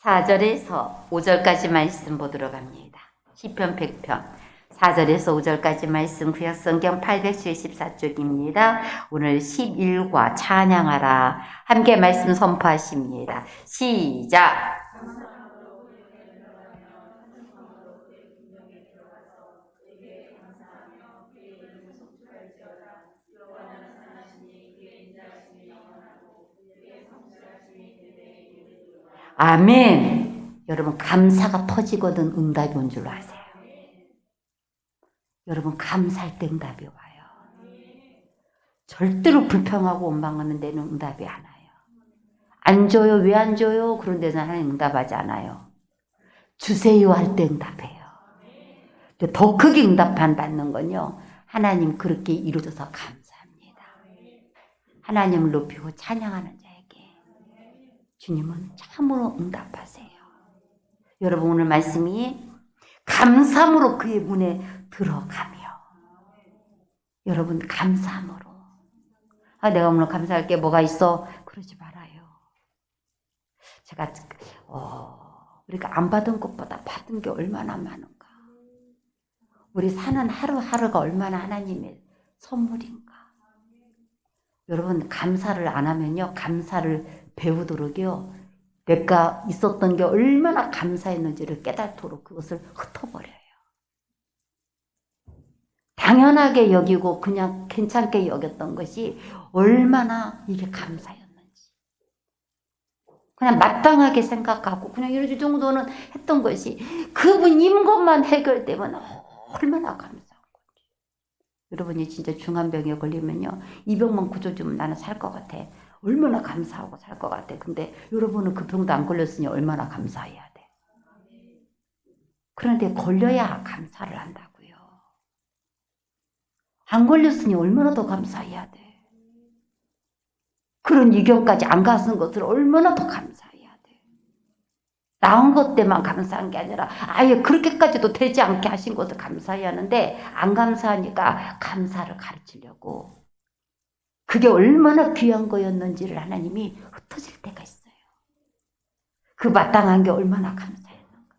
4절에서 5절까지 말씀 보도록 합니다. 시편 100편 4절에서 5절까지 말씀 구약성경 874쪽입니다. 오늘 11과 찬양하라 함께 말씀 선포하십니다. 시작! 아멘. 여러분 감사가 터지거든 응답이 온 줄 아세요? 여러분 감사할 때 응답이 와요. 절대로 불평하고 원망하는 데는 응답이 안 와요. 안 줘요? 왜 안 줘요? 그런 데는 하나님 응답하지 않아요. 주세요 할 때 응답해요. 더 크게 응답받는 건요, 하나님 그렇게 이루어져서 감사합니다. 하나님을 높이고 찬양하는 자에게 주님은 참으로 응답하세요. 여러분 오늘 말씀이 감사함으로 그의 문에 들어가며, 여러분 감사함으로, 내가 오늘 감사할 게 뭐가 있어? 그러지 말아요. 제가 우리가 안 받은 것보다 받은 게 얼마나 많은가, 우리 사는 하루하루가 얼마나 하나님의 선물인가. 여러분 감사를 안 하면요, 감사를 배우도록요, 내가 있었던 게 얼마나 감사했는지를 깨닫도록 그것을 흩어버려요. 당연하게 여기고 그냥 괜찮게 여겼던 것이 얼마나 이게 감사였는지, 그냥 마땅하게 생각하고 그냥 이 정도는 했던 것이 그분 임것만 해결되면 얼마나 감사한 건지. 여러분이 진짜 중환병에 걸리면요, 이 병만 고쳐주면 나는 살 것 같아. 얼마나 감사하고 살 것 같아. 근데 여러분은 그 병도 안 걸렸으니 얼마나 감사해야 돼. 그런데 걸려야 감사를 한다고요. 안 걸렸으니 얼마나 더 감사해야 돼. 그런 위경까지 안 갔은 것을 얼마나 더 감사해야 돼. 나은 것 때만 감사한 게 아니라 아예 그렇게까지도 되지 않게 하신 것을 감사해야 하는데, 안 감사하니까 감사를 가르치려고, 그게 얼마나 귀한 거였는지를 하나님이 흩어질 때가 있어요. 그 마땅한 게 얼마나 감사했는가.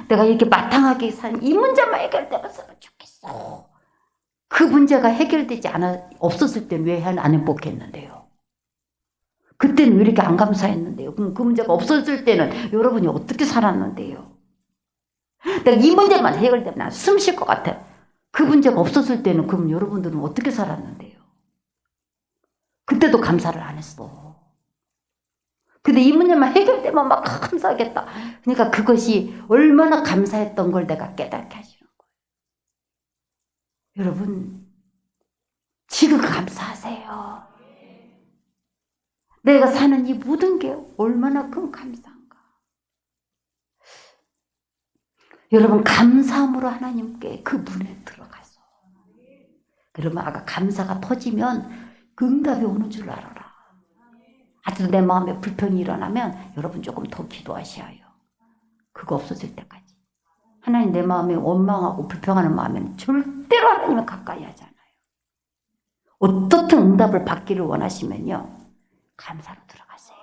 내가 이렇게 마땅하게 산 이 문제만 해결되었으면 좋겠어. 그 문제가 해결되지 없었을 때는 왜 안 행복했는데요? 그때는 왜 이렇게 안 감사했는데요? 그럼 그 문제가 없었을 때는 여러분이 어떻게 살았는데요? 내가 이 문제만 해결되면 난 숨 쉴 것 같아. 그 문제가 없었을 때는 그럼 여러분들은 어떻게 살았는데요? 그때도 감사를 안 했어. 근데 이 문제만 해결되면 막 감사하겠다. 그러니까 그것이 얼마나 감사했던 걸 내가 깨닫게 하시는 거예요. 여러분 지금 감사하세요. 내가 사는 이 모든 게 얼마나 큰 감사한가. 여러분 감사함으로 하나님께 그 문에 들어가서, 그러면 아까 감사가 터지면 그 응답이 오는 줄 알아라. 아직도 내 마음에 불평이 일어나면 여러분 조금 더 기도하셔야 해요. 그거 없어질 때까지. 하나님 내 마음에 원망하고 불평하는 마음에는 절대로 하나님을 가까이 하지 않아요. 어떻든 응답을 받기를 원하시면요, 감사로 들어가세요.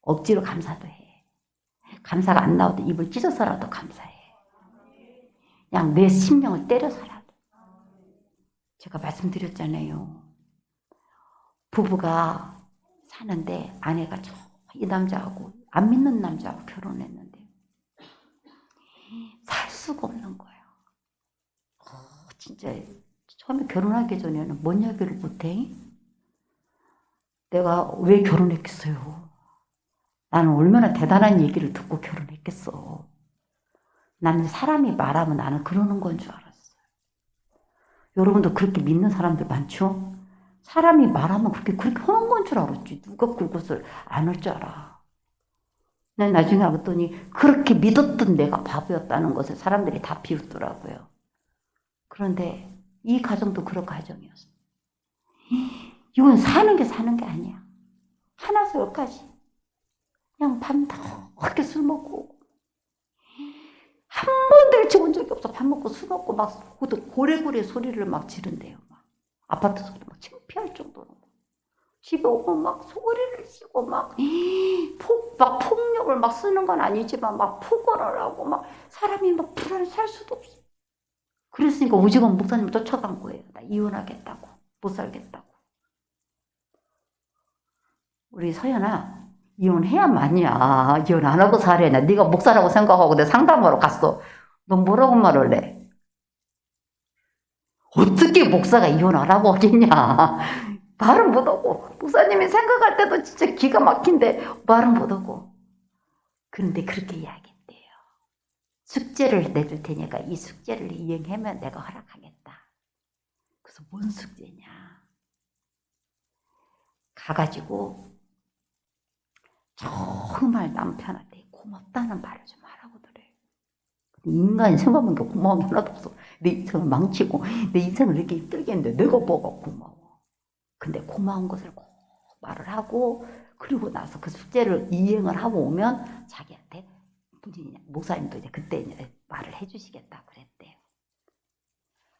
억지로 감사도 해. 감사가 안 나오도 입을 찢어서라도 감사해. 그냥 내 심령을 때려서라도. 제가 말씀드렸잖아요. 부부가 사는데 아내가 이 남자하고, 안 믿는 남자하고 결혼했는데 살 수가 없는 거예요. 진짜 처음에 결혼하기 전에는 뭔 얘기를 못해? 내가 왜 결혼했겠어요? 나는 얼마나 대단한 얘기를 듣고 결혼했겠어. 나는 사람이 말하면 나는 그러는 건 줄 알았어요. 여러분도 그렇게 믿는 사람들 많죠? 사람이 말하면 그렇게 하는 건 줄 알았지. 누가 그것을 안 할 줄 알아. 난 나중에 알았더니 그렇게 믿었던 내가 바보였다는 것을 사람들이 다 비웃더라고요. 그런데 이 가정도 그런 가정이었어. 이건 사는 게 아니야. 하나에서 열까지 그냥 밤낮게 술 먹고, 한 번도 일찍 온 적이 없어. 밥 먹고 술 먹고 막 고래고래 소리를 막 지른대요. 막 아파트 소리 막 창피할 정도로. 집에 오고 막 소리를 지고 막 막 폭력을 막 쓰는 건 아니지만 막 폭언을 하고 막 사람이 막 불안해 살 수도 없어. 그랬으니까 오직원 목사님 쫓아간 거예요. 나 이혼하겠다고. 못 살겠다고. 우리 서연아, 이혼해야만이야. 이혼 안 하고 살아야 돼. 네가 목사라고 생각하고 내 상담하러 갔어. 넌 뭐라고 말을 해? 어떻게 목사가 이혼 안 하고 하겠냐. 말은 못하고. 목사님이 생각할 때도 진짜 기가 막힌데 말은 못하고. 그런데 그렇게 이야기했대요. 숙제를 내줄 테니까 이 숙제를 이행하면 내가 허락하겠다. 그래서 뭔 숙제냐. 가가지고 정말 남편한테 고맙다는 말을 좀 하라고 그래. 인간이 생각하는 게 고마운 게 하나도 없어. 내 인생을 망치고 내 인생을 이렇게 힘들게 했는데 내가 뭐가 고마워. 근데 고마운 것을 꼭 말을 하고 그리고 나서 그 숙제를 이행을 하고 오면 자기한테 목사님도 이제 그때 이제 말을 해주시겠다고 그랬대요.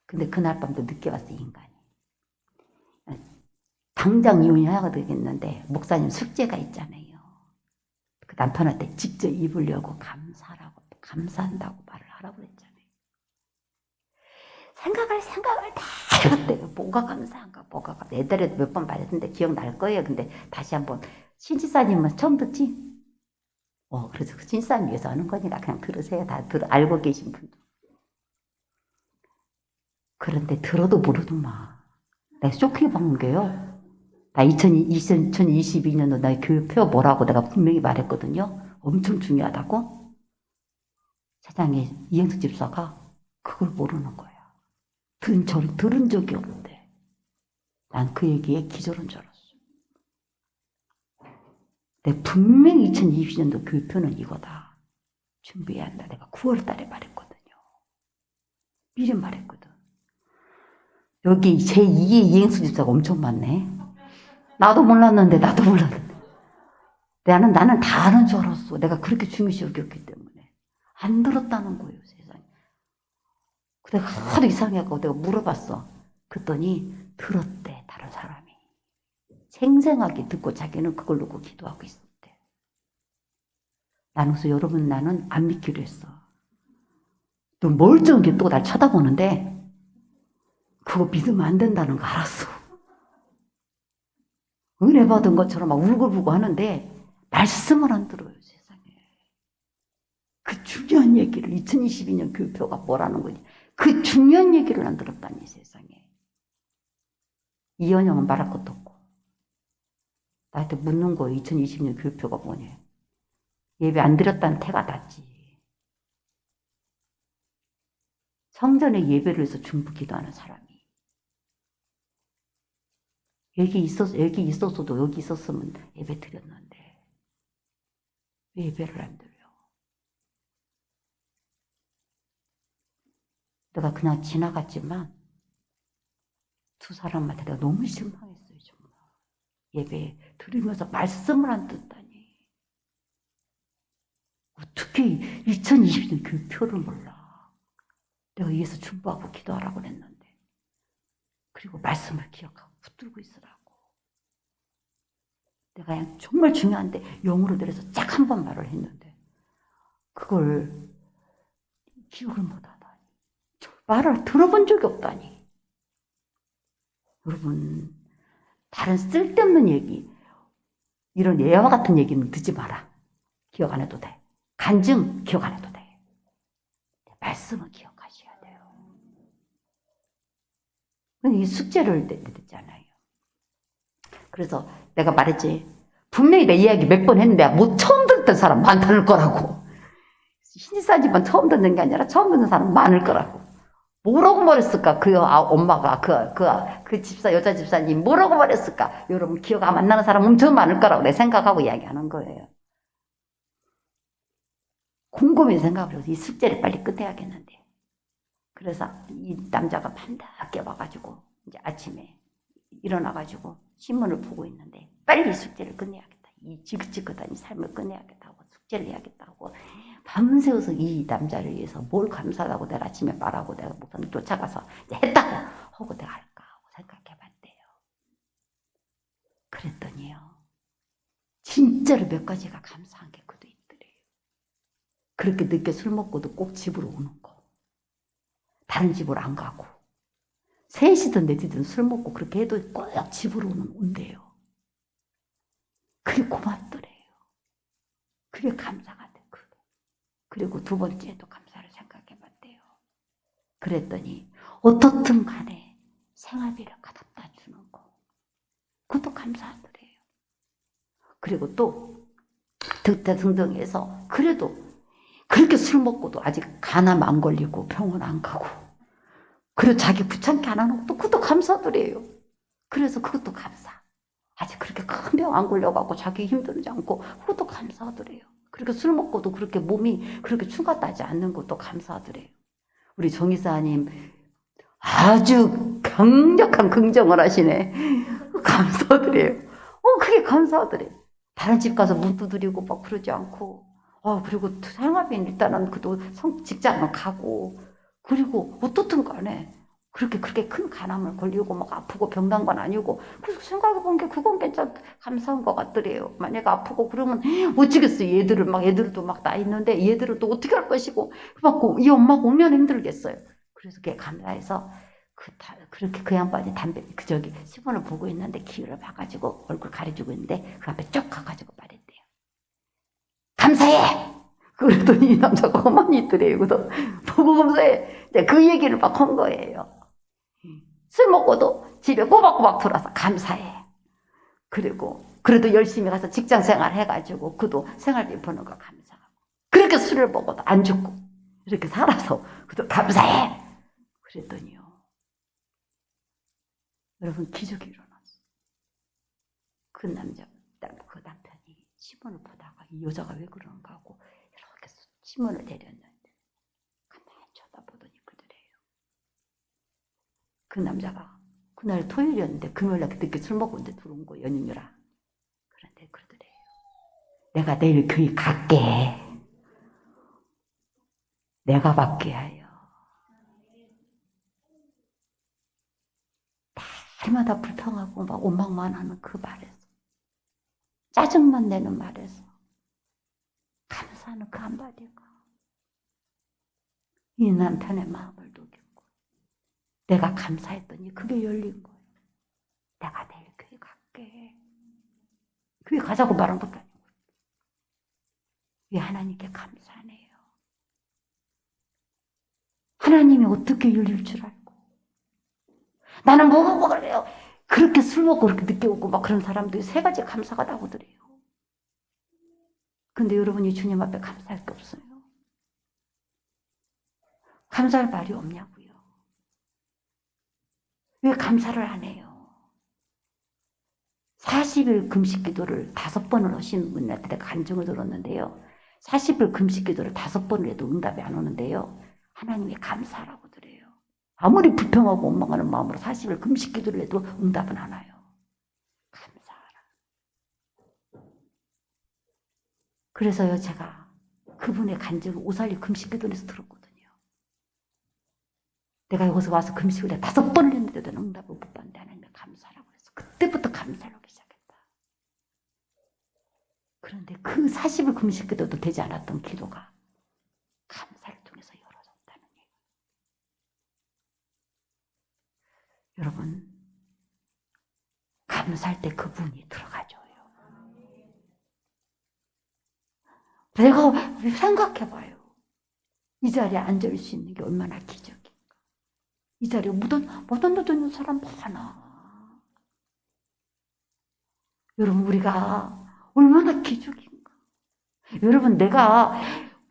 근데 그날 밤도 늦게 왔어 인간이. 당장 이혼해야 되겠는데 목사님 숙제가 있잖아요. 그 남편한테 직접 입으려고 감사한다고 말을 하라고 그랬잖아요. 생각을 다 해봤대요. 뭐가 감사한가, 옛날에도 몇 번 말했는데 기억날 거예요. 근데 다시 한번, 신지사님은 처음 듣지? 그래서 그 신지사님 위해서 하는 거니까 그냥 들으세요. 다 알고 계신 분도. 그런데 들어도 모르더만. 내가 쇼킹 받는 게요. 나 2022년도 나 교육표 뭐라고 내가 분명히 말했거든요. 엄청 중요하다고. 세상에 이영숙 집사가 그걸 모르는 거야. 들은 적이 없는데 난 그 얘기에 기절한 줄 알았어. 내가 분명히 2020년도 교육표는 이거다. 준비해야 한다. 내가 9월 달에 말했거든요. 미리 말했거든. 여기 제2의 이행수 집사가 엄청 많네. 나도 몰랐는데. 나는 다 아는 줄 알았어. 내가 그렇게 중요시 여겼기 때문에. 안 들었다는 거예요, 세상에. 내가 하도 이상해갖고 내가 물어봤어. 그랬더니 들었대, 다른 사람이. 생생하게 듣고 자기는 그걸 놓고 기도하고 있었대. 나는 그래서 여러분 나는 안 믿기로 했어. 또 멀쩡하게 또 날 쳐다보는데 그거 믿으면 안 된다는 거 알았어. 은혜 받은 것처럼 막 울고불고 하는데 말씀을 안 들어요, 세상에. 그 중요한 얘기를 2022년 교육표가 뭐라는 거지. 그 중요한 얘기를 안 들었다니 세상에. 이현영은 말할 것도 없고. 나한테 묻는 거예요. 2020년 교육표가 뭐냐. 예배 안 드렸다는 태가 났지. 성전에 예배를 해서 중부 기도하는 사람이. 여기 있었어도 여기 있었으면 예배 드렸는데 왜 예배를 안 드려? 내가 그냥 지나갔지만 두 사람한테 내가 너무 실망했어요. 정말. 예배 들으면서 말씀을 안 듣다니. 어떻게 2020년 교표를 몰라. 내가 위에서 중보하고 기도하라고 그랬는데. 그리고 말씀을 기억하고 붙들고 있으라고. 내가 그냥 정말 중요한데 영으로 들여서 쫙 한 번 말을 했는데 그걸 기억을 못하다니. 말을 들어본 적이 없다니. 여러분 다른 쓸데없는 얘기 이런 예와 같은 얘기는 듣지 마라. 기억 안 해도 돼. 간증 기억 안 해도 돼. 말씀은 기억하셔야 돼요. 이 숙제를 냈잖아요. 그래서 내가 말했지. 분명히 내 이야기 몇 번 했는데 뭐 처음 듣던 사람 많다는 거라고. 신지사님은 처음 듣는 게 아니라 처음 듣는 사람 많을 거라고. 뭐라고 말했을까? 엄마가 그 집사 여자 집사님 뭐라고 말했을까? 여러분 기억 안 나는 사람 엄청 많을 거라고 내 생각하고 이야기하는 거예요. 곰곰이 생각을 해서 이 숙제를 빨리 끝내야겠는데. 그래서 이 남자가 반갑게 와가지고 이제 아침에 일어나가지고 신문을 보고 있는데 빨리 이 숙제를 끝내야겠다. 이 지긋지긋한 삶을 끝내야겠다고 숙제를 해야겠다고 밤새워서 이 남자를 위해서 뭘 감사하다고 내가 아침에 말하고 내가 목사님 쫓아가서 이제 했다고 하고 내가 할까 하고 생각해봤대요. 그랬더니요. 진짜로 몇 가지가 감사한 게 그렇게 늦게 술 먹고도 꼭 집으로 오는 거. 다른 집으로 안 가고. 3시든 4시든 술 먹고 그렇게 해도 꼭 집으로는 온대요. 그게 고맙더래요. 그게 감사가 돼. 그리고 두 번째도 감사를 생각해 봤대요. 그랬더니 어떻든 간에 생활비를 갖다 주는 거. 그것도 감사하더래요. 그리고 또 등등해서 그래도 그렇게 술 먹고도 아직 간암 안 걸리고 병원 안 가고 그리고 자기 귀찮게 안 하는 것도 그것도 감사더래요. 그래서 그것도 감사. 아직 그렇게 큰 병 안 걸려갖고 자기 힘들지 않고 그것도 감사하더래요. 그렇게 술 먹고도 그렇게 몸이 그렇게 추가하지 않는 것도 감사하더래요. 우리 정의사님 아주 강력한 긍정을 하시네. 감사드려요. 그게 감사하더래요. 다른 집 가서 문 두드리고 막 그러지 않고, 그리고 생활비는 일단은 그도 직장을 가고, 그리고 어떻든 간에 그렇게 큰 간암을 걸리고 막 아프고 병난 건 아니고, 그래서 생각해 본 게 그건 감사한 것 같더래요. 만약에 아프고 그러면 어쩌겠어요. 얘들도 막 나 있는데 얘들은 또 어떻게 할 것이고, 이 엄마가 오면 힘들겠어요. 그래서 그게 감사해서 그렇게 그 양반이 시본을 보고 있는데 기회를 봐가지고 얼굴 가려주고 있는데 그 앞에 쭉 가가지고 말했대요. 감사해! 그러더니 이 남자가 가만히 있더래요. 그래서 보고 감사해. 그 얘기를 막 한 거예요. 술 먹고도 집에 꼬박꼬박 돌아서 감사해. 그리고 그래도 열심히 가서 직장 생활 해가지고 그도 생활비 버는 거 감사하고 그렇게 술을 먹어도 안 죽고 이렇게 살아서 그도 감사해. 그랬더니요. 여러분 기적이 일어났어. 그 남편이 시몬을 보다가 이 여자가 왜 그런가 하고 이렇게 시몬을 데렸는데 가만히 쳐다보더니 그러래요. 그 남자가 그날 토요일이었는데 금요일날 늦게 술 먹고 이제 들어온 거 연휴라. 그런데 그러더래요. 내가 내일 교회 갈게. 내가 받게 하여. 날마다 불평하고 막 원망만 하는 그 말에서 짜증만 내는 말에서 감사하는 그 한마디가 이 남편의 마음을 녹였고 내가 감사했더니 그게 열린 거예요. 내가 내일 교회 갈게. 교회 가자고 말한 것도 아니고 이 하나님께 감사하네요. 하나님이 어떻게 열릴 줄 알고 나는 뭐가 그래요. 그렇게 술 먹고 그렇게 늦게 오고 막 그런 사람들이 3가지 감사가 나오더래요. 근데 여러분이 주님 앞에 감사할 게 없어요. 감사할 말이 없냐고요. 왜 감사를 안 해요? 40일 금식 기도를 5번을 하신 분한테 내가 간증을 들었는데요. 40일 금식 기도를 5번을 해도 응답이 안 오는데요. 하나님이 감사라고 그래요. 아무리 불평하고 원망하는 마음으로 40일 금식 기도를 해도 응답은 안 와요. 감사하라. 그래서요 제가 그분의 간증을 오살리 금식 기도에서 들었거든요. 내가 여기서 와서 금식을 5번을 했는데도 응답을 못 받는데 하나님이 감사라고 그래서 그때부터 감사를 하기 시작했다. 그런데 그 40일 금식 기도도 되지 않았던 기도가 감사를 통해서 열어졌다는 얘기예요. 여러분 감사할 때 그분이 들어가줘요. 내가 생각해봐요. 이 자리에 앉을 수 있는 게 얼마나 기적인가. 이 자리에 못 앉는 사람 많아. 여러분 우리가 얼마나 기적인가. 여러분 내가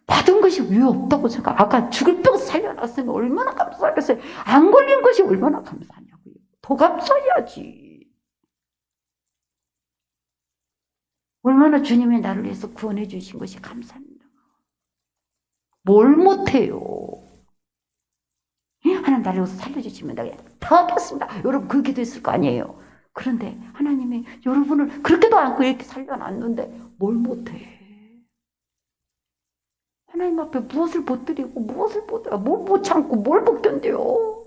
받은 것이 왜 없다고 생각. 아까 죽을 병 살려놨으면 얼마나 감사하겠어요. 안 걸린 것이 얼마나 감사하냐고요. 더 감사해야지. 얼마나 주님이 나를 위해서 구원해 주신 것이 감사합니다. 뭘 못해요. 하나님 나를 위해서 살려주시면 내가 다 하겠습니다. 여러분 그 기도했을 거 아니에요. 그런데 하나님이 여러분을 그렇게도 않고 이렇게 살려놨는데 뭘 못해. 하나님 앞에 무엇을 못 드리고 무엇을 뭘 못 참고 뭘 못 견뎌요.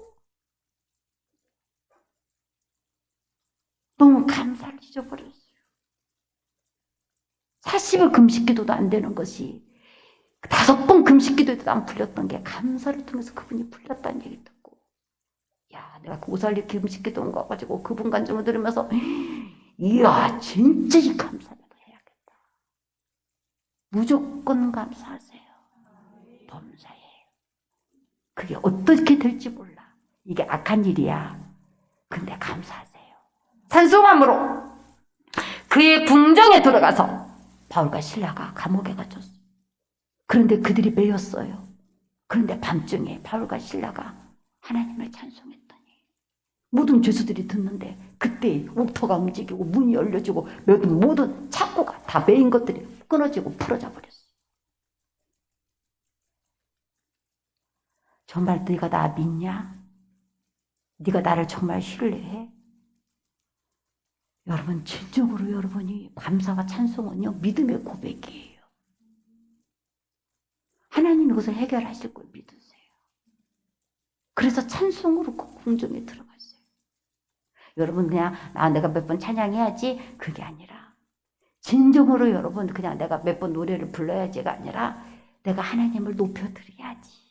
너무 감사를 잊어버렸어요. 40일 금식 기도도 안 되는 것이 5번 금식기도에도 안 풀렸던 게 감사를 통해서 그분이 풀렸다는 얘기 듣고, 야, 내가 그 오살리 금식기도 온 거 가지고 그분 간증을 들으면서, 이야, 진짜 이 감사라도 해야겠다. 무조건 감사하세요. 범사예요. 그게 어떻게 될지 몰라. 이게 악한 일이야. 근데 감사하세요. 찬송함으로 그의 궁정에 들어가서 바울과 실라가 감옥에 갇혔어요. 그런데 그들이 매였어요. 그런데 밤중에 바울과 실라가 하나님을 찬송했더니 모든 죄수들이 듣는데 그때 옥터가 움직이고 문이 열려지고 모든 창고가 다 매인 것들이 끊어지고 풀어져 버렸어요. 정말 네가 나 믿냐? 네가 나를 정말 신뢰해? 여러분, 진정으로 여러분이 감사와 찬송은요, 믿음의 고백이에요. 하나님이 그것을 해결하실 걸 믿으세요. 그래서 찬송으로 그 궁정에 들어갔어요. 여러분, 그냥 내가 몇 번 찬양해야지, 그게 아니라 진정으로 여러분, 그냥 내가 몇 번 노래를 불러야지가 아니라 내가 하나님을 높여드려야지.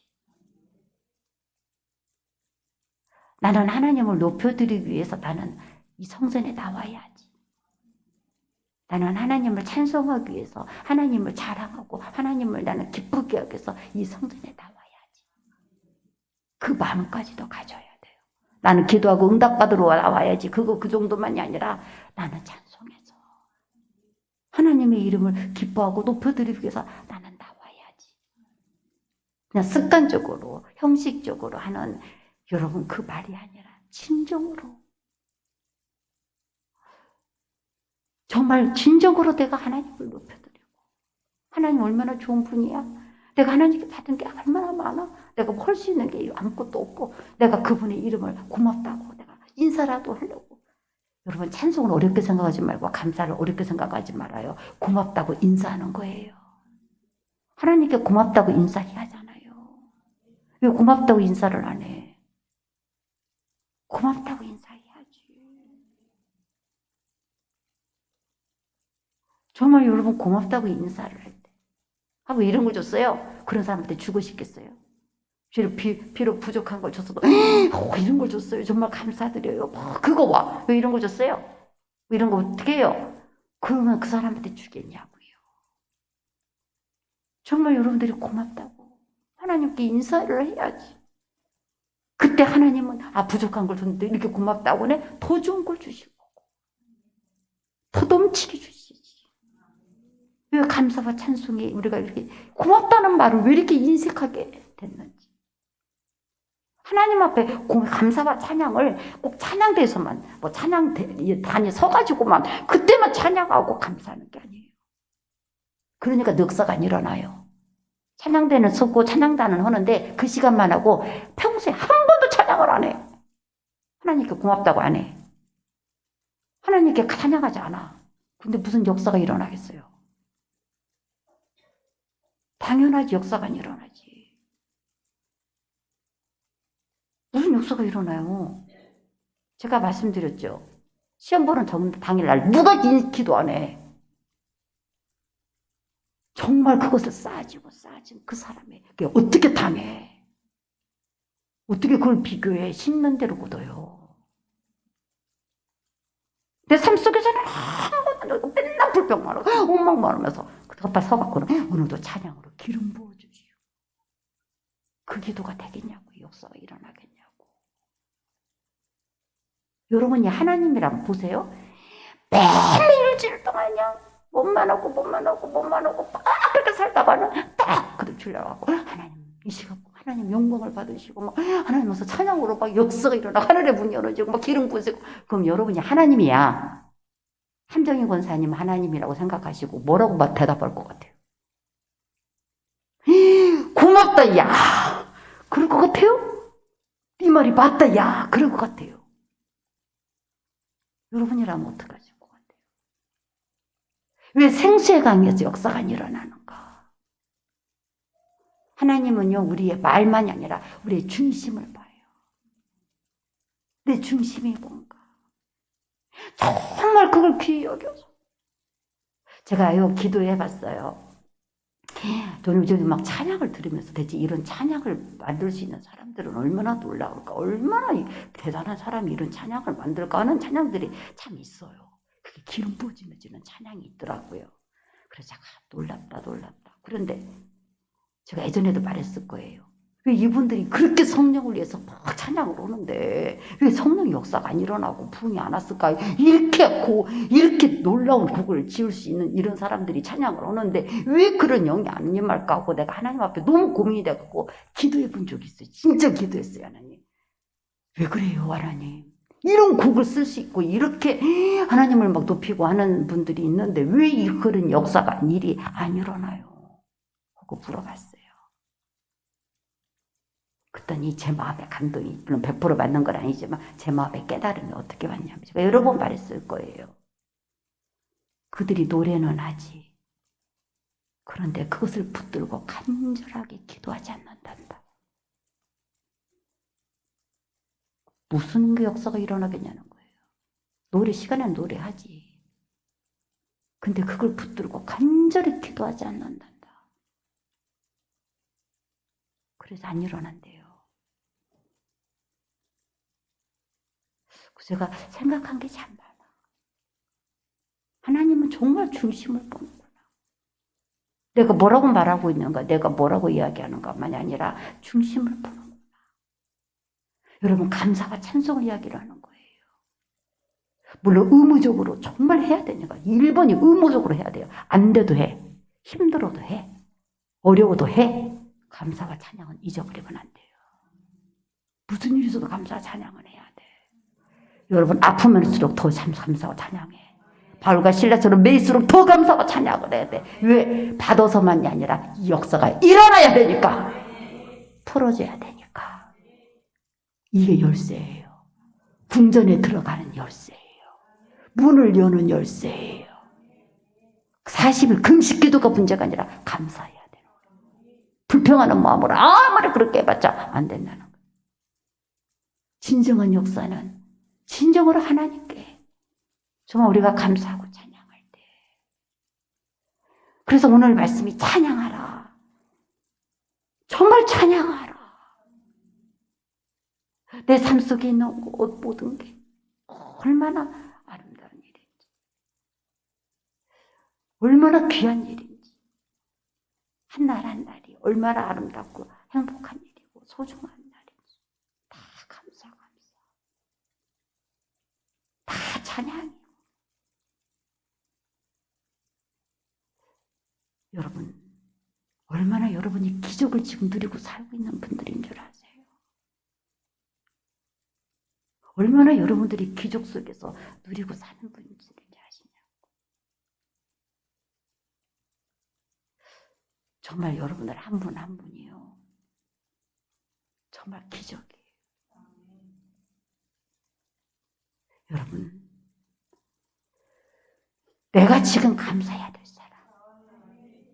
나는 하나님을 높여드리기 위해서 나는 이 성전에 나와야지. 나는 하나님을 찬송하기 위해서 하나님을 자랑하고 하나님을 나는 기쁘게 하기 위해서 이 성전에 나와야지. 그 마음까지도 가져야 돼요. 나는 기도하고 응답받으러 나와야지. 그 정도만이 아니라 나는 찬송해서 하나님의 이름을 기뻐하고 높여드리기 위해서 나는 나와야지. 그냥 습관적으로 형식적으로 하는 여러분 그 말이 아니라 진정으로 정말 진정으로 내가 하나님을 높여드리고 하나님 얼마나 좋은 분이야. 내가 하나님께 받은 게 얼마나 많아. 내가 할 수 있는 게 아무것도 없고 내가 그분의 이름을 고맙다고 내가 인사라도 하려고. 여러분 찬송을 어렵게 생각하지 말고 감사를 어렵게 생각하지 말아요. 고맙다고 인사하는 거예요. 하나님께 고맙다고 인사해야 하잖아요. 왜 고맙다고 인사를 안 해? 고맙다고 인사해야지. 정말 여러분 고맙다고 인사를 할 때 하고 이런 거 줬어요. 그런 사람한테 주고 싶겠어요? 비록 부족한 걸 줬어도 이런 걸 줬어요. 정말 감사드려요. 그거 와. 왜 이런 거 줬어요? 이런 거 어떻게 해요? 그러면 그 사람한테 주겠냐고요. 정말 여러분들이 고맙다고 하나님께 인사를 해야지. 그때 하나님은 부족한 걸 줬는데 이렇게 고맙다고 해? 더 좋은 걸 주시고 더 넘치게 주시지. 왜 감사와 찬송이 우리가 이렇게 고맙다는 말을 왜 이렇게 인색하게 됐는지. 하나님 앞에 감사와 찬양을 꼭 찬양대에서만 뭐 찬양단에 서가지고만 그때만 찬양하고 감사하는 게 아니에요. 그러니까 넉사가 안 일어나요. 찬양대는 서고 찬양단은 하는데 그 시간만 하고 평소에 한 번도 찬양을 안 해. 하나님께 고맙다고 안 해. 하나님께 찬양하지 않아. 근데 무슨 역사가 일어나겠어요? 당연하지. 역사가 안 일어나지. 무슨 역사가 일어나요? 제가 말씀드렸죠. 시험 보는 당일날 누가 기도 안 해. 정말 그것을 쌓아지고 그 사람이 그게 어떻게 당해? 어떻게 그걸 비교해? 심는 대로 굳어요. 내 삶 속에서는 아무것도 맨날 불평만 하고 엉망만 하면서 그 덮밥 서갖고는 오늘도 찬양으로 기름 부어주시오. 그 기도가 되겠냐고. 역사가 일어나겠냐고. 여러분이 하나님이랑 보세요. 매일 일주일 동안 그냥 몸만 하고 그렇게 살다가는 딱 그들 주려고 하나님 이 시간 하나님 영광을 받으시고 막 하나님 와서 찬양으로 막 역사가 일어나 하늘의 문이 열어지고 막 기름 부으시고. 그럼 여러분이 하나님이야. 함정인 권사님 하나님이라고 생각하시고 뭐라고 막 대답할 것 같아요? 고맙다 야 그럴 것 같아요? 네 말이 맞다 야 그럴 것 같아요? 여러분이라면 어떡하실 것 같아요? 왜 생수의 강에서 역사가 안 일어나는가? 하나님은요 우리의 말만이 아니라 우리의 중심을 봐요. 내 중심이 뭔가 정말 그걸 귀히 여겨서 제가요 기도해 봤어요. 저는 저기 막 찬양을 들으면서 대체 이런 찬양을 만들 수 있는 사람들은 얼마나 놀라울까, 얼마나 대단한 사람이 이런 찬양을 만들까 하는 찬양들이 참 있어요. 그게 기름 부어지는 찬양이 있더라고요. 그래서 제가 놀랍다. 그런데 제가 예전에도 말했을 거예요. 왜 이분들이 그렇게 성령을 위해서 막 찬양을 하는데 왜 성령 역사가 안 일어나고 부흥이 안 왔을까? 이렇게 놀라운 곡을 지을 수 있는 이런 사람들이 찬양을 하는데 왜 그런 영이 안 임할까 하고 내가 하나님 앞에 너무 고민이 돼갖고 기도해 본 적이 있어요. 진짜 기도했어요. 하나님. 왜 그래요, 하나님? 이런 곡을 쓸 수 있고 이렇게 하나님을 막 높이고 하는 분들이 있는데 왜 그런 역사가 일이 안 일어나요? 하고 물어봤어요. 그랬더니 제 마음의 감동이 물론 100% 맞는 건 아니지만 제 마음의 깨달음이 어떻게 왔냐면 제가 여러 번 말했을 거예요. 그들이 노래는 하지. 그런데 그것을 붙들고 간절하게 기도하지 않는단다. 무슨 그 역사가 일어나겠냐는 거예요. 노래 시간에는 노래하지. 근데 그걸 붙들고 간절히 기도하지 않는단다. 그래서 안 일어난대요. 제가 생각한 게 참 많아. 하나님은 정말 중심을 보는구나. 내가 뭐라고 말하고 있는가, 내가 뭐라고 이야기하는가만이 아니라 중심을 보는구나. 여러분, 감사가 찬송을 이야기를 하는 거예요. 물론 의무적으로 정말 해야 되니까 1번이 의무적으로 해야 돼요. 안 돼도 해. 힘들어도 해. 어려워도 해. 감사와 찬양은 잊어버리면 안 돼요. 무슨 일이 있어도 감사와 찬양을 해야 돼. 여러분, 아프면일수록 더 감사와 찬양해. 바울과 실라처럼 매일수록 더 감사와 찬양을 해야 돼. 왜? 받아서만이 아니라 이 역사가 일어나야 되니까. 풀어져야 되니까. 이게 열쇠예요. 궁전에 들어가는 열쇠예요. 문을 여는 열쇠예요. 40일 금식 기도가 문제가 아니라 감사해야 되는 거예요. 불평하는 마음으로 아무리 그렇게 해봤자 안 된다는 거예요. 진정한 역사는 진정으로 하나님께 정말 우리가 감사하고 찬양할 때. 그래서 오늘 말씀이 찬양하라. 정말 찬양하라. 내 삶 속에 있는 모든 게 얼마나 아름다운 일인지, 얼마나 귀한 일인지, 한 날 한 날이 얼마나 아름답고 행복한 일이고 소중한 날인지 다 감사. 다 찬양이에요. 여러분, 얼마나 여러분이 기적을 지금 누리고 살고 있는 분들인 줄 아세요? 얼마나 여러분들이 기적 속에서 누리고 사는 분들인지 아시냐고. 정말 여러분들 한 분 한 분이요. 정말 기적이에요. 여러분, 내가 지금 감사해야 될 사람,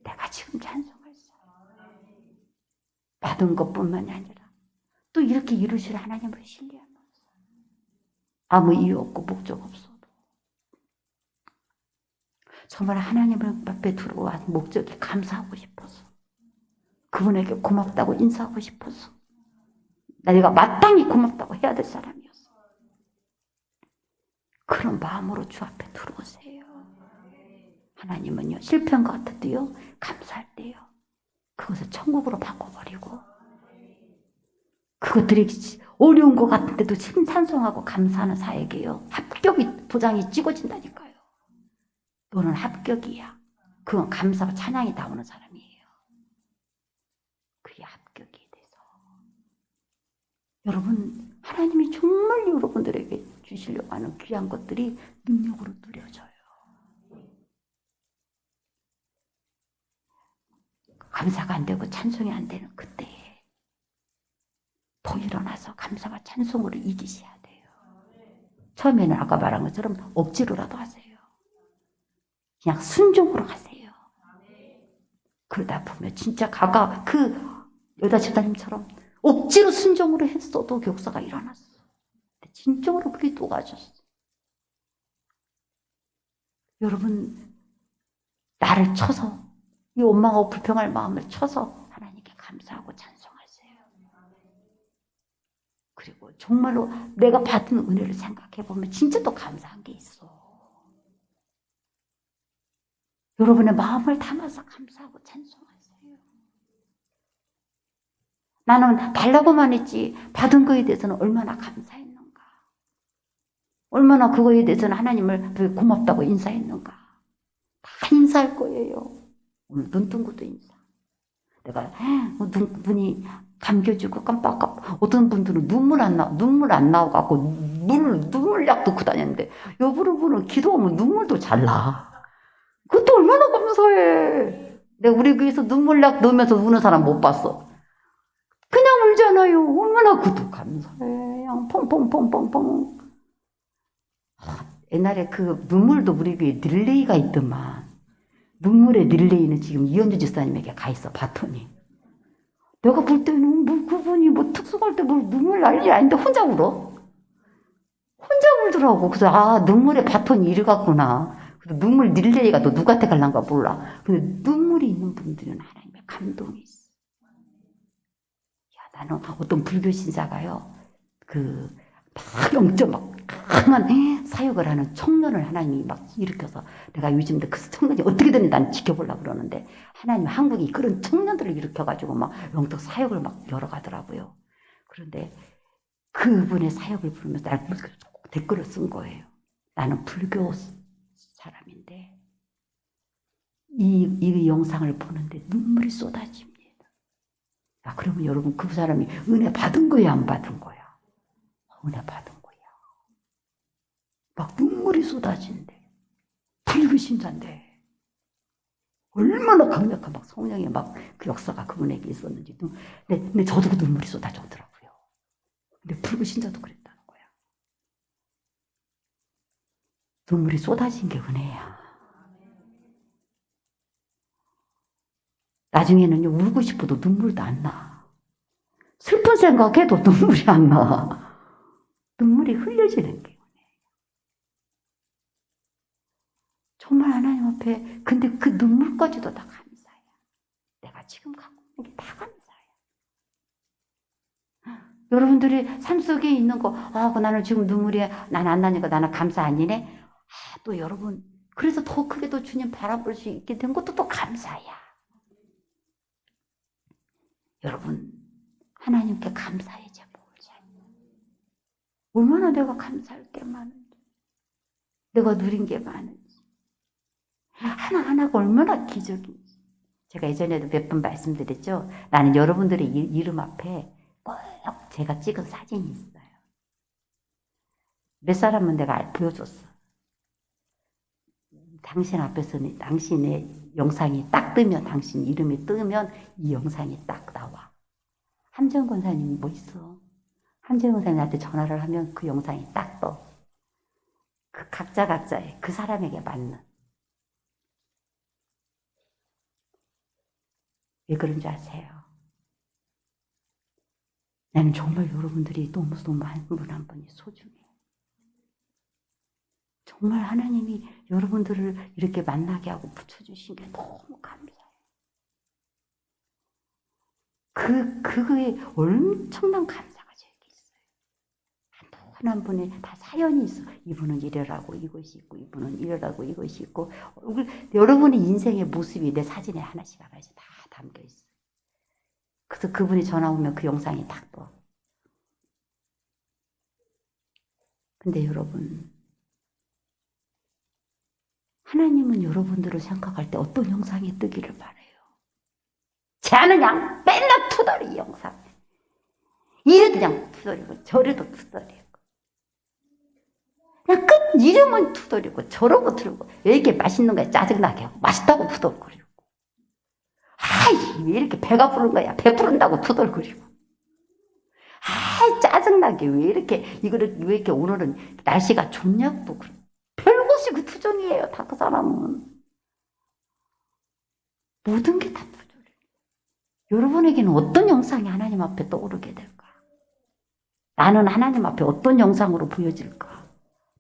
내가 지금 찬송할 사람, 받은 것뿐만이 아니라 또 이렇게 이루실 하나님을 신뢰하면서 아무 이유 없고 목적 없어도 정말 하나님 앞에 들어와 목적이 감사하고 싶어서 그분에게 고맙다고 인사하고 싶어서 내가 마땅히 고맙다고 해야 될 사람이었어. 그런 마음으로 주 앞에 들어오세요. 하나님은요, 실패한 것 같아도요, 감사할 때요, 그것을 천국으로 바꿔버리고, 그것들이 어려운 것 같은데도 찬송하고 감사하는 사에게요, 합격이 도장이 찍어진다니까요. 너는 합격이야. 그건 감사와 찬양이 나오는 사람이에요. 그게 합격이 돼서. 여러분, 하나님이 정말 여러분들에게 주시려고 하는 귀한 것들이 능력으로 누려져요. 감사가 안 되고 찬송이 안 되는 그때에 더 일어나서 감사와 찬송으로 이기셔야 돼요. 처음에는 아까 말한 것처럼 억지로라도 하세요. 그냥 순종으로 하세요. 그러다 보면 진짜 그 여자 집사님처럼 억지로 순종으로 했어도 역사가 일어났어. 진정으로 그게 녹아졌어. 여러분, 나를 쳐서 이 원망하고 불평할 마음을 쳐서 하나님께 감사하고 찬송하세요. 그리고 정말로 내가 받은 은혜를 생각해 보면 진짜 또 감사한 게 있어. 여러분의 마음을 담아서 감사하고 찬송하세요. 나는 달라고만 했지 받은 거에 대해서는 얼마나 감사했는가. 얼마나 그거에 대해서는 하나님을 고맙다고 인사했는가. 다 인사할 거예요. 오늘 눈 뜬 것도 인사. 내가 눈이 감겨지고 깜빡깜빡. 어떤 분들은 눈물 안 나와갖고 눈물약 넣고 다녔는데 여러분은 기도하면 눈물도 잘 나. 그것도 얼마나 감사해. 내가 우리 교회에서 눈물약 넣으면서 우는 사람 못 봤어. 그냥 울잖아요. 얼마나 그것도 감사해. 그냥 펑펑펑펑펑. 옛날에 그 눈물도 우리 교회에 릴레이가 있더만. 눈물의 릴레이는 지금 이현주 집사님에게 가 있어, 바톤이. 내가 볼 때는 그분이 특수할 때 눈물 날 일이 아닌데 혼자 울어. 혼자 울더라고. 그래서 눈물의 바톤이 이리 갔구나. 그래서 눈물 릴레이가 또 누구한테 갈란가 몰라. 근데 눈물이 있는 분들은 하나님의 감동이 있어. 야, 나는 어떤 불교 신사가요. 막 영적 강한 사역을 하는 청년을 하나님이 막 일으켜서 내가 요즘도 그 청년이 어떻게 되는지 난 지켜보려고 그러는데 하나님 한국이 그런 청년들을 일으켜가지고 막 영적 사역을 막 열어가더라고요. 그런데 그분의 사역을 부르면서 날 댓글을 쓴 거예요. 나는 불교 사람인데 이 영상을 보는데 눈물이 쏟아집니다. 그러면 여러분 그 사람이 은혜 받은 거야 안 받은 거야? 은혜 받은 거야. 막 눈물이 쏟아진대. 불교신자인데 얼마나 강력한 막 성령의 막 그 역사가 그분에게 있었는지. 근데 저도 그 눈물이 쏟아져더라고요. 근데 불교신자도 그랬다는 거야. 눈물이 쏟아진 게 은혜야. 나중에는요 울고 싶어도 눈물도 안 나. 슬픈 생각해도 눈물이 안 나. 눈물이 흘려지는 게 은혜야. 정말 하나님 앞에 근데 그 눈물까지도 다 감사해요. 내가 지금 갖고 있는 게 다 감사해요. 여러분들이 삶 속에 있는 거 나는 지금 눈물이 난 안 나니까 나는 감사 아니네. 또 여러분 그래서 더 크게 또 주님 바라볼 수 있게 된 것도 또 감사야. 여러분 하나님께 감사의 제목을 잘. 얼마나 내가 감사할 게 많은지, 내가 누린 게 많은지, 하나하나가 얼마나 기적인지. 제가 예전에도 몇 번 말씀드렸죠. 나는 여러분들의 이름 앞에 꼭 제가 찍은 사진이 있어요. 몇 사람은 내가 보여줬어. 당신 앞에서는 당신의 영상이 딱 뜨면, 당신 이름이 뜨면 이 영상이 딱 나와. 함정 권사님이 뭐 있어? 함정 권사님한테 전화를 하면 그 영상이 딱 떠. 그 각자의 그 사람에게 맞는. 왜 그런 줄 아세요? 나는 정말 여러분들이 너무 한 분 한 분이 소중해요. 정말 하나님이 여러분들을 이렇게 만나게 하고 붙여주신 게 너무 감사해요. 그거에 엄청난 감사가 저에게 있어요. 한 분에 다 사연이 있어. 이분은 이래라고 이것이 있고, 이분은 이래라고 이것이 있고. 여러분의 인생의 모습이 내 사진에 하나씩 다 담겨 있어. 그래서 그분이 전화 오면 그 영상이 딱 떠. 근데 여러분, 하나님은 여러분들을 생각할 때 어떤 영상이 뜨기를 바래요. 쟤는 그냥 맨날 투덜이 영상. 이래도 그냥 투덜이고 저래도 투덜이고. 그냥 끝 이름은 투덜이고 저러고 투덜이고. 왜 이렇게 맛있는 거야 짜증나게 하고 맛있다고 투덜거리고. 왜 이렇게 배가 부른 거야 배부른다고 투덜거리고. 짜증나게 왜 이렇게 왜 이렇게 오늘은 날씨가 좋냐고 그래. 별것이 그 투정이에요. 다 그 사람은. 모든 게 다 투정이에요. 여러분에게는 어떤 영상이 하나님 앞에 떠오르게 될까? 나는 하나님 앞에 어떤 영상으로 보여질까?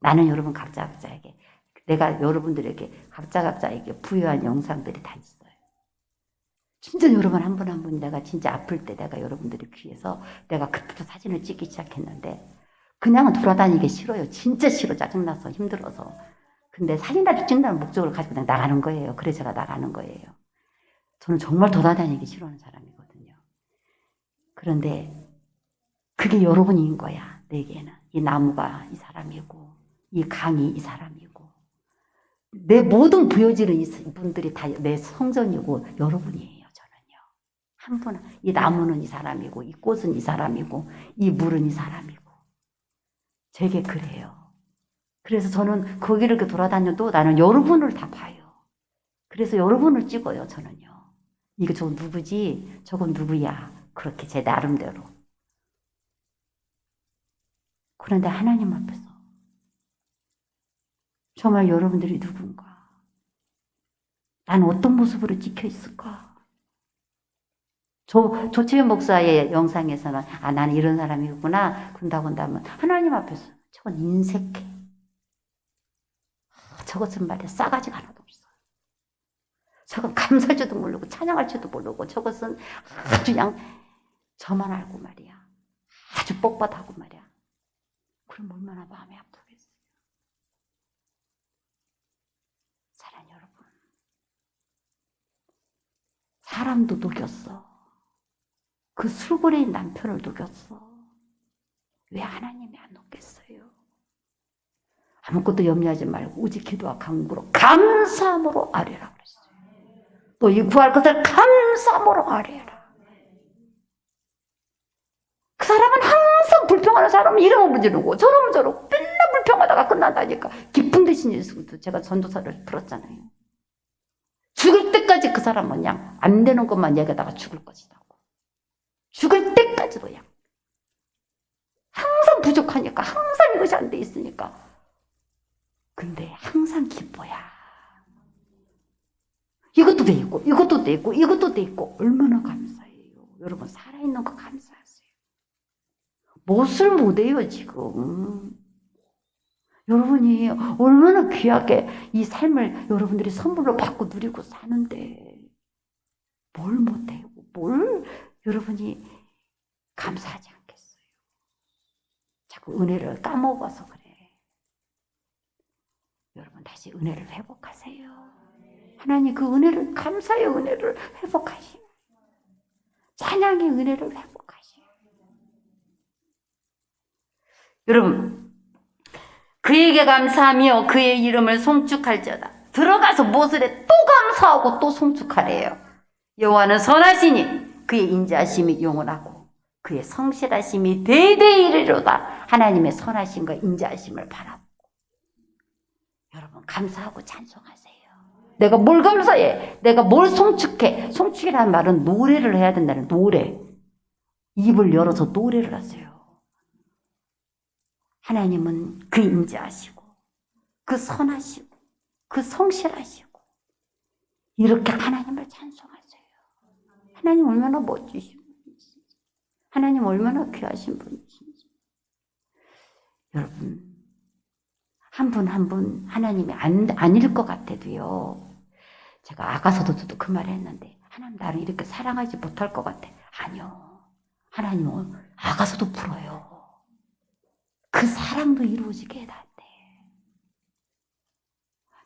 나는 여러분 각자에게, 내가 여러분들에게 각자에게 부여한 영상들이 다 있어요. 진짜 여러분 한 분 한 분 내가 진짜 아플 때 내가 여러분들이 귀해서 내가 그때부터 사진을 찍기 시작했는데 그냥은 돌아다니기 싫어요. 진짜 싫어. 짜증나서 힘들어서. 근데 사진이라도 찍는다는 목적을 가지고 그냥 나가는 거예요. 그래서 제가 나가는 거예요. 저는 정말 돌아다니기 싫어하는 사람이거든요. 그런데 그게 여러분인 거야. 내게는. 이 나무가 이 사람이고 이 강이 이 사람이고 내 모든 부여지는 이분들이 다 내 성전이고 여러분이에요. 저는요. 한 분, 이 나무는 이 사람이고 이 꽃은 이 사람이고 이 물은 이 사람이고 제게 그래요. 그래서 저는 거기를 이렇게 돌아다녀도 나는 여러분을 다 봐요. 그래서 여러분을 찍어요. 저는요. 이거 저건 누구지? 저건 누구야? 그렇게 제 나름대로. 그런데 하나님 앞에서 정말 여러분들이 누군가? 나는 어떤 모습으로 찍혀 있을까? 조치현 목사의 영상에서는 나는 이런 사람이구나 그런다고 한다면 하나님 앞에서 저건 인색해. 저것은 말이야 싸가지가 하나도 없어. 저건 감사할 줄도 모르고 찬양할 줄도 모르고 저것은 아주 그냥 저만 알고 말이야. 아주 뻣뻣하고 말이야. 그럼 얼마나 마음이 아프겠어요. 사랑 여러분. 사람도 녹였어. 그 술고래인 남편을 녹였어. 왜 하나님이 안 녹겠어요? 아무것도 염려하지 말고 오직 기도와 간구로 감사함으로 아뢰라 그랬어요. 또 이 구할 것을 감사함으로 아뢰라. 그 사람은 항상 불평하는 사람은 이러면 문지르고 저러면 저러고 맨날 불평하다가 끝난다니까. 기쁜 대신 예수도 제가 전도사를 들었잖아요. 죽을 때까지 그 사람은 그냥 안 되는 것만 얘기하다가 죽을 것이다. 죽을 때까지도 그냥 항상 부족하니까 항상 이것이 안 돼 있으니까. 근데 항상 기뻐야. 이것도 돼 있고 이것도 돼 있고 이것도 돼 있고 얼마나 감사해요. 여러분 살아있는 거 감사하세요. 무엇을 못해요 지금. 여러분이 얼마나 귀하게 이 삶을 여러분들이 선물로 받고 누리고 사는데 뭘 못해요. 뭘 여러분이 감사하지 않겠어요. 자꾸 은혜를 까먹어서 그래. 여러분 다시 은혜를 회복하세요. 하나님 그 은혜를 감사의 은혜를 회복하시오. 찬양의 은혜를 회복하시오. 여러분 그에게 감사하며 그의 이름을 송축할지어다. 들어가서 무엇을 해? 또 감사하고 또 송축하래요. 여호와는 선하시니 그의 인자하심이 영원하고 그의 성실하심이 대대에 이르리로다. 하나님의 선하심과 인자하심을 바라보고 여러분 감사하고 찬송하세요. 내가 뭘 감사해? 내가 뭘 송축해? 송축이라는 말은 노래를 해야 된다는 노래. 입을 열어서 노래를 하세요. 하나님은 그 인자하시고 그 선하시고 그 성실하시고 이렇게 하나님을 찬송하세요. 하나님 얼마나 멋지신 분이신지, 하나님 얼마나 귀하신 분이신지. 여러분 한 분 한 분 하나님이 아닐 것 같아도요. 제가 아가서도 그 말을 했는데 하나님 나를 이렇게 사랑하지 못할 것 같아. 아니요. 하나님은 아가서도 풀어요. 그 사랑도 이루어지게 해달래.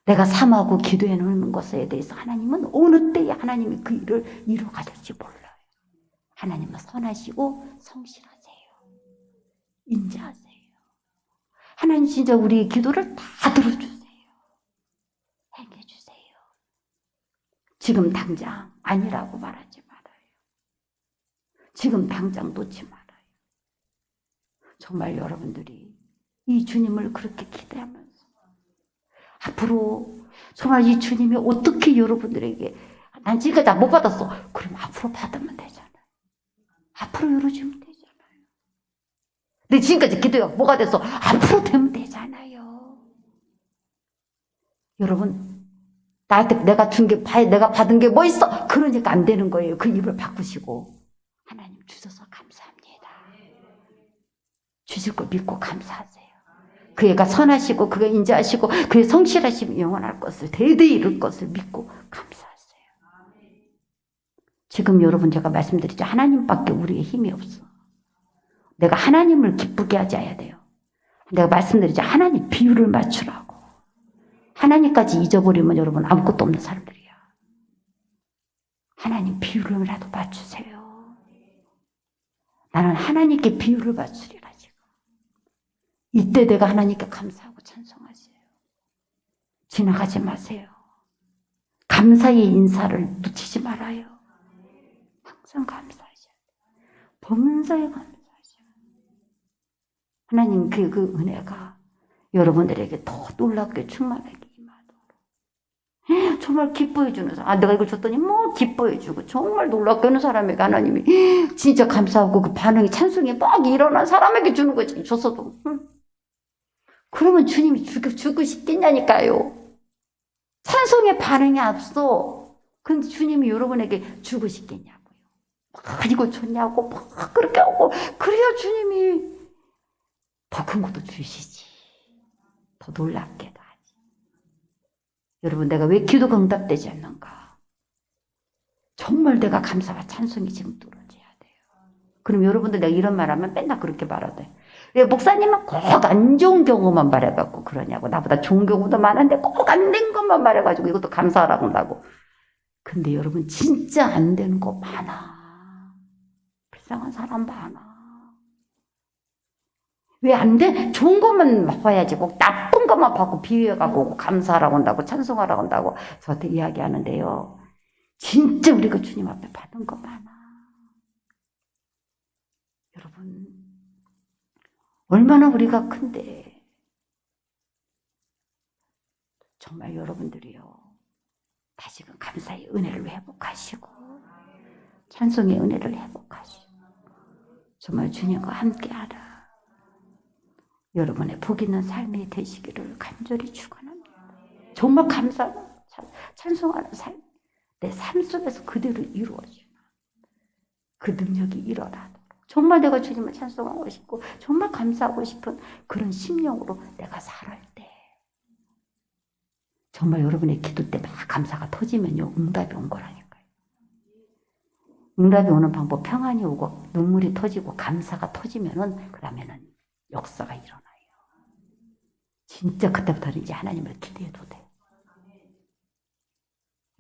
내가 삼하고 기도해 놓는 것에 대해서 하나님은 어느 때에 하나님이 그 일을 이루어 가실지 몰라요. 하나님은 선하시고 성실하세요. 인자하세요. 하나님 진짜 우리 기도를 다 들어주세요. 행해주세요. 지금 당장 아니라고 말하지 말아요. 지금 당장 놓지 말아요. 정말 여러분들이 이 주님을 그렇게 기대하면서 앞으로 정말 이 주님이 어떻게 여러분들에게 난 지금까지 못 받았어. 그럼 앞으로 받으면 되잖아요. 앞으로 열어주면 되잖아요. 내 지금까지 기도가 뭐가 돼서 앞으로 되면 되잖아요. 여러분 나한테 내가 받은 게 뭐 있어? 그러니까 안 되는 거예요. 그 입을 바꾸시고 하나님 주셔서 감사합니다. 주실 걸 믿고 감사하세요. 그애가 선하시고 그가 인자하시고 그의 성실하심이 영원할 것을 대대에 이룰 것을 믿고 감사하세요. 지금 여러분 제가 말씀드리죠. 하나님밖에 우리의 힘이 없어. 내가 하나님을 기쁘게 하지 않아야 돼요. 내가 말씀드리죠. 하나님 비율을 맞추라고. 하나님까지 잊어버리면 여러분 아무것도 없는 사람들이야. 하나님 비율을라도 맞추세요. 나는 하나님께 비율을 맞추리라 지금. 이때 내가 하나님께 감사하고 찬송하세요. 지나가지 마세요. 감사의 인사를 놓치지 말아요. 항상 감사하셔야 돼요. 범사에 감사하셔야 돼요. 하나님 그 은혜가 여러분들에게 더 놀랍게 충만하게 임하도록 정말 기뻐해 주는 사람. 내가 이걸 줬더니 뭐 기뻐해 주고 정말 놀랍게 하는 사람에게 하나님이 진짜 감사하고 그 반응이 찬송이 막 일어난 사람에게 주는 거지. 줬어도. 그러면 주님이 주고 싶겠냐니까요. 찬송의 반응이 앞서. 근데 주님이 여러분에게 주고 싶겠냐고요. 막 이거 줬냐고 막 그렇게 하고 그래야 주님이 더 큰 것도 주시지. 더 놀랍게도 하지. 여러분 내가 왜 기도가 응답되지 않는가? 정말 내가 감사와 찬송이 지금 떨어져야 돼요. 그럼 여러분들 내가 이런 말하면 맨날 그렇게 말하대. 왜 목사님은 꼭 안 좋은 경우만 말해갖고 그러냐고. 나보다 좋은 경우도 많은데 꼭 안 된 것만 말해가지고 이것도 감사하라고 한다고. 근데 여러분 진짜 안 되는 거 많아. 불쌍한 사람 많아. 왜 안 돼? 좋은 것만 봐야지. 꼭 나쁜 것만 봐고 비유해가고 감사하라고 한다고 찬송하라고 한다고 저한테 이야기하는데요. 진짜 우리가 주님 앞에 받은 거 많아. 여러분 얼마나 우리가 큰데 정말 여러분들이요. 다시금 감사의 은혜를 회복하시고 찬송의 은혜를 회복하시고 정말 주님과 함께하라. 여러분의 복 있는 삶이 되시기를 간절히 축원합니다. 정말 감사하고 찬송하는 삶, 내 삶 속에서 그대로 이루어지는 그 능력이 일어나도록 정말 내가 주님을 찬송하고 싶고 정말 감사하고 싶은 그런 심령으로 내가 살아갈 때 정말 여러분의 기도 때 막 감사가 터지면요 응답이 온 거라니까요. 응답이 오는 방법 평안이 오고 눈물이 터지고 감사가 터지면은 그 다음에는 역사가 일어나요. 진짜 그때부터는 이제 하나님을 기대해도 돼요.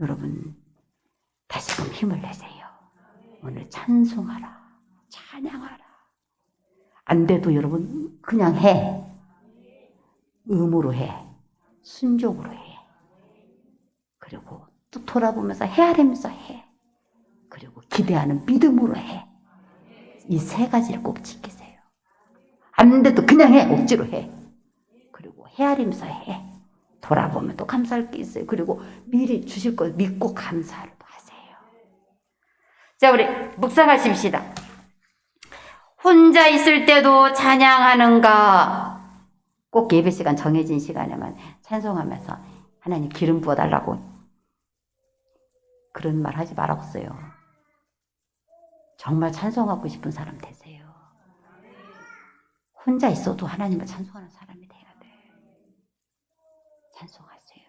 여러분 다시금 힘을 내세요. 오늘 찬송하라. 찬양하라. 안 돼도 여러분 그냥 해. 의무로 해. 순종으로 해. 그리고 또 돌아보면서 헤아리면서 해. 그리고 기대하는 믿음으로 해. 이 세 가지를 꼭 지키세요. 안 돼도 그냥 해. 억지로 해. 그리고 헤아리면서 해. 돌아보면 또 감사할 게 있어요. 그리고 미리 주실 걸 믿고 감사를 하세요. 자, 우리 묵상하십시다. 혼자 있을 때도 찬양하는가? 꼭 예배 시간 정해진 시간에만 찬송하면서 하나님 기름 부어달라고 그런 말 하지 말았어요. 정말 찬송하고 싶은 사람 되세요. 혼자 있어도 하나님을 찬송하는 사람이 돼야 돼. 찬송하세요.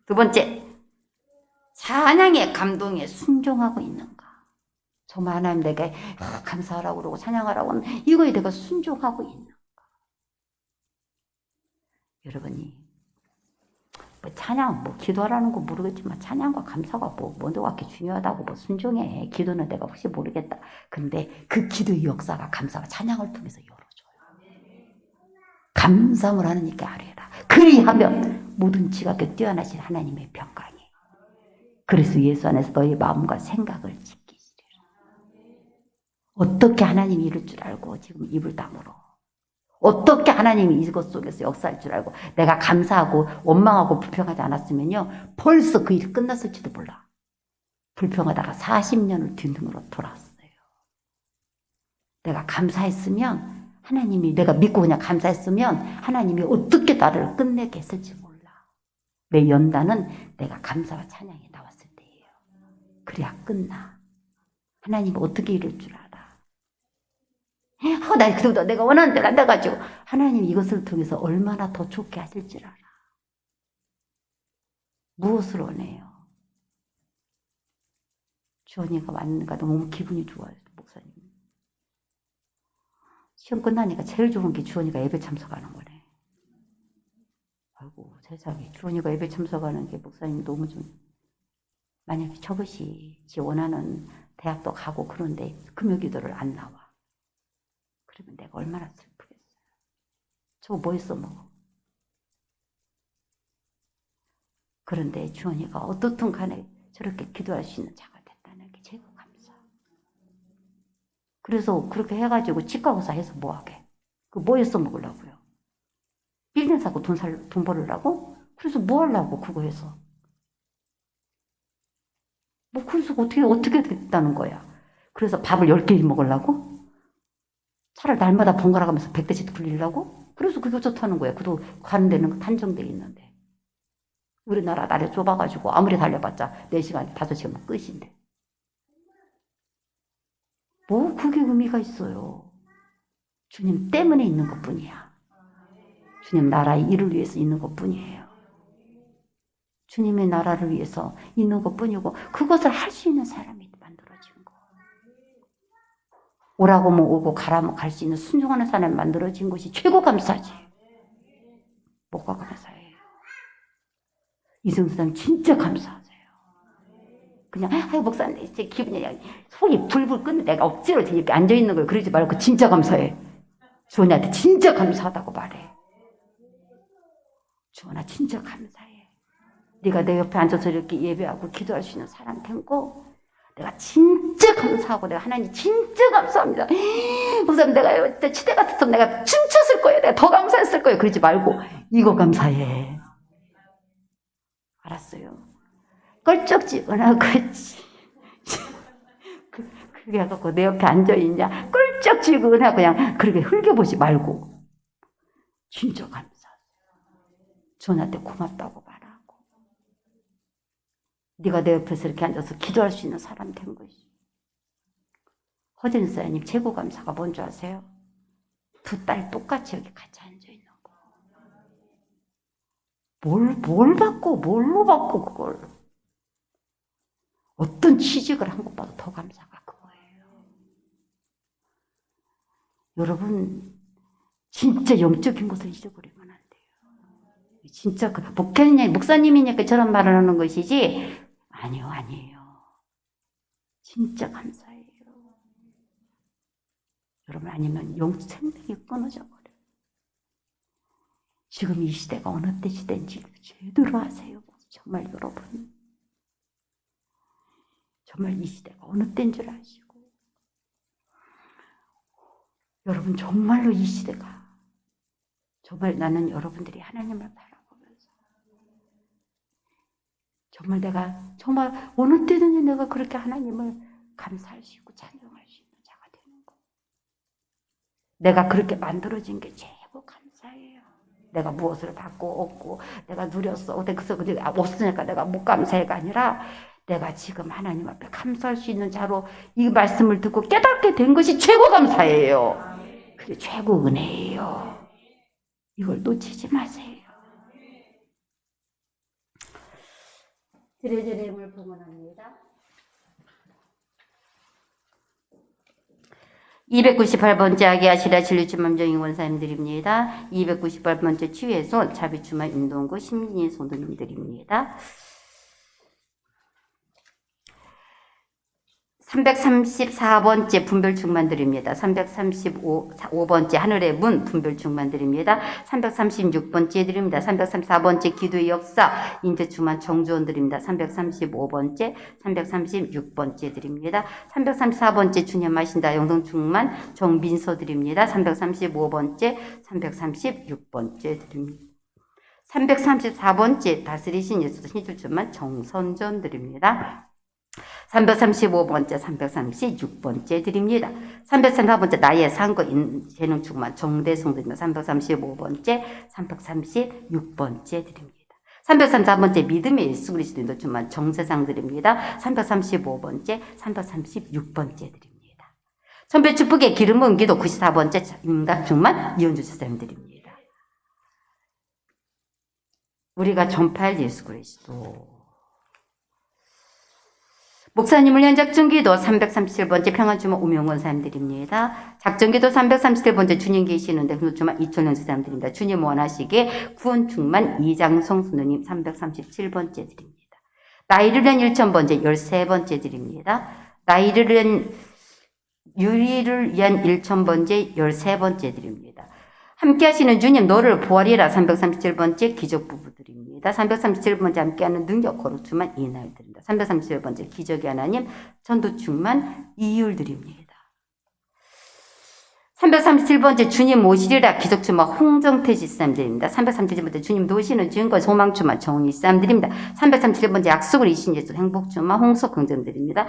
두 번째, 찬양의 감동에 순종하고 있는가? 정말 하나님 내게 감사하라고 그러고 찬양하라고 하면 이거에 내가 순종하고 있는가? 여러분이 뭐 찬양, 뭐 기도하라는 거 모르겠지만 찬양과 감사가 뭐도 그렇게 중요하다고 뭐 순종해. 기도는 내가 혹시 모르겠다. 근데 그 기도의 역사가 감사와 찬양을 통해서 열어줘요. 감사를 하느니까 아뢰라. 그리하면 모든 지각에 뛰어나신 하나님의 평강이. 그래서 예수 안에서 너희 마음과 생각을 지키시리라. 어떻게 하나님이 이럴 줄 알고 지금 입을 다물어. 어떻게 하나님이 이것 속에서 역사할 줄 알고 내가 감사하고 원망하고 불평하지 않았으면요 벌써 그 일이 끝났을지도 몰라. 불평하다가 40년을 뒤늦으로 돌아왔어요. 내가 감사했으면 하나님이 내가 믿고 그냥 감사했으면 하나님이 어떻게 나를 끝내게 했을지 몰라. 내 연단은 내가 감사와 찬양이 나왔을 때예요. 그래야 끝나. 하나님이 어떻게 이럴 줄 알아. 나 그래도 내가 원하는 대로 안 돼가지고 하나님 이것을 통해서 얼마나 더 좋게 하실 줄 알아. 무엇을 원해요? 주원이가 왔는가 너무 기분이 좋아요, 목사님. 시험 끝나니까 제일 좋은 게 주원이가 예배 참석하는 거네. 아이고 세상에, 주원이가 예배 참석하는 게 목사님 너무 좀, 만약에 저것이 지 원하는 대학도 가고 그런데 금요기도를 안 나와. 그러면 내가 얼마나 슬프겠어요. 저거 뭐 했어 뭐. 그런데 주원이가 어떻든 간에 저렇게 기도할 수 있는 자가 됐다는 게 제일 감사. 그래서 그렇게 해가지고 치과의사 해서 뭐하게? 그 뭐 해서 먹으려고요? 빌딩 사고 돈 벌으려고? 그래서 뭐 하려고 그거 해서? 뭐 그래서 어떻게 됐다는 거야? 그래서 밥을 10개 먹으려고? 차를 날마다 번갈아 가면서 100대씩 굴리려고? 그래서 그게 좋다는 거야. 그도 가는 데는 한정돼 있는데. 우리나라 날이 좁아가지고 아무리 달려봤자 4시간, 5시간 끝인데. 뭐 그게 의미가 있어요. 주님 때문에 있는 것뿐이야. 주님 나라의 일을 위해서 있는 것뿐이에요. 주님의 나라를 위해서 있는 것뿐이고 그것을 할 수 있는 사람이 만들어진 거. 오라고 하면 오고 가라면 갈 수 있는 순종하는 사람이 만들어진 것이 최고 감사지. 뭐가 감사해요. 이승수님 진짜 감사하세요. 그냥 목사님 이제 기분이 속이 불불 끓는 내가 억지로 이렇게 앉아있는 걸 그러지 말고 진짜 감사해. 주원이한테 진짜 감사하다고 말해. 주원아 진짜 감사해. 네가 내 옆에 앉아서 이렇게 예배하고 기도할 수 있는 사람 된거 내가 진짜 감사하고 내가 하나님 진짜 감사합니다. 목사님 내가 치대 갔었으면 내가 춤췄을 거예요. 내가 더 감사했을 거예요. 그러지 말고 이거 감사해. 알았어요? 껄쩍지근하고 그게 해갖고 내 옆에 앉아있냐 껄쩍지근하고 그냥 그렇게 흘겨보지 말고 진짜 감사해요. 주원한테 고맙다고 말하고 네가 내 옆에서 이렇게 앉아서 기도할 수 있는 사람 된 것이. 허진 사장님 최고 감사가 뭔지 아세요? 2딸 똑같이 여기 같이 앉아있는 거. 뭘 받고 뭘로 받고 그걸 어떤 취직을 한 것보다 더 감사가 그거예요. 여러분 진짜 영적인 것을 잊어버리면 안 돼요. 진짜 목사님이니까 저런 말을 하는 것이지 아니에요. 진짜 감사해요. 여러분 아니면 생명이 끊어져 버려요. 지금 이 시대가 어느 때 시대인지 제대로 아세요. 정말 여러분 정말 이 시대가 어느 때인 줄 아시고 여러분 정말로 이 시대가 정말 나는 여러분들이 하나님을 바라보면서 정말 내가 정말 어느 때든지 내가 그렇게 하나님을 감사할 수 있고 찬송할 수 있는 자가 되는 거. 내가 그렇게 만들어진 게 최고 감사해요. 내가 무엇을 받고 얻고 내가 누렸어. 그래서 없으니까 내가 못 감사해가 아니라 내가 지금 하나님 앞에 감사할 수 있는 자로 이 말씀을 듣고 깨닫게 된 것이 최고 감사예요. 그게 최고 은혜예요. 이걸 놓치지 마세요. 드레드레 힘을 봉헌합니다. 298번째 아기아시라 진리주맘정인 원사님들입니다. 298번째 치유의손 자비주마 인동구 심진희 소도님들입니다. 334번째 분별충만드립니다. 335번째 하늘의 문 분별충만드립니다. 336번째 드립니다. 334번째 기도의 역사 인재충만 정주원 드립니다. 335번째 336번째 드립니다. 334번째 주님 하신다 영성충만 정민서 드립니다. 335번째 336번째 드립니다. 334번째 다스리신 예수 신주충만 정선전 드립니다. 335번째, 336번째 드립니다. 334번째 나의 상거 재능충만 정대성 드립니다. 335번째, 336번째 드립니다. 334번째 믿음의 예수 그리스도 충만 정세상 드립니다. 335번째, 336번째 드립니다. 천별 축복의 기름 부은 기도 94번째 임각충만 이현주 지사님 드립니다. 우리가 전파할 예수 그리스도 목사님을 위한 작전기도 337번째 평안주마 우명원 사람들입니다. 작전기도 337번째 주님 계시는데 주마 이철영 사람들입니다. 주님 원하시기에 구원 충만 이장성 선우님 337번째 드립니다. 나이를 위한 1000번째 13번째 드립니다. 나이를 위한 유리를 위한 1000번째 13번째 드립니다. 함께 하시는 주님 너를 보아리라 337번째 기적 부부들입니다. 337번째 함께하는 능력 거룩주만 이날 드립니다. 337번째 기적의 하나님 전도충만 이율 드립니다. 337번째 주님 모시리라 기적주만 홍정태 지사님들입니다. 337번째 주님 도시는 주인과 소망주만 정의사람들입니다. 337번째 약속을 이신 예수 행복주만 홍석 긍정드립니다.